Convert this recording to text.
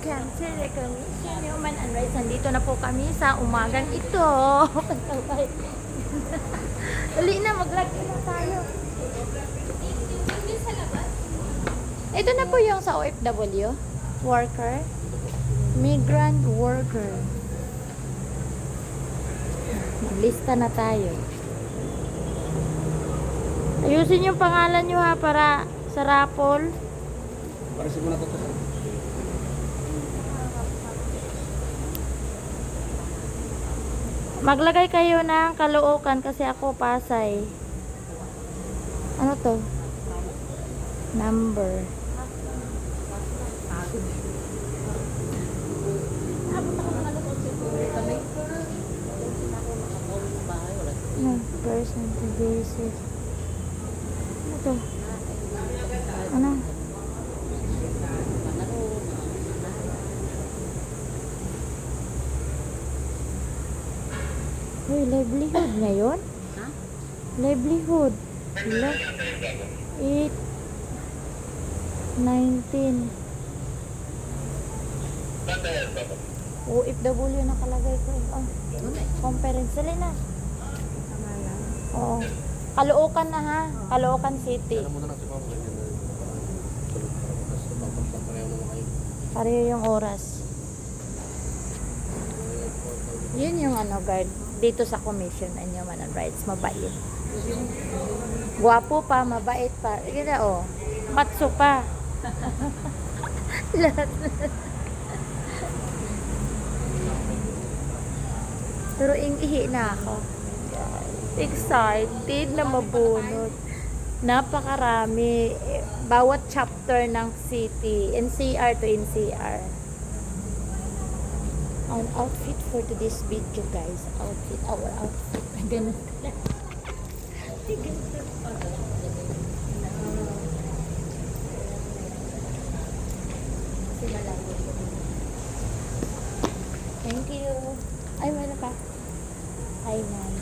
Welcome to the Commission Human and Rights. Nandito na po kami sa umagang ito. Dali na, mag-login na tayo. Ito na po yung sa OFW. Worker. Migrant worker. Maglista na tayo. Ayusin yung pangalan nyo ha para sa raffle. Para siguro na to. Maglagay kayo ng Caloocan kasi ako Pasay. Ano to? Number. No, percentage basis. Ano to? Ano? Uy, livelihood ngayon? Ha? Livelihood. Wala. 8, 19. OFW nakalagay ko. Oh, conference. Dali na. Oo. Caloocan na ha. Caloocan City. Alam mo na lang si Mama ganyan na. Tapos pareho naman kayo. Pareho yung oras. Yun yung ano guard dito sa Commission on Human Rights. Mabait. Guwapo pa, mabait pa. Kaya oh. Matso pa. Lahat. Pero ihi na ako. Excited na mabunot. Napakarami. Bawat chapter ng city. NCR to NCR. Our outfit for today's video, guys. Outfit, our outfit. Ganun na. Thank you. Ay, wala pa. Hi, ma'am.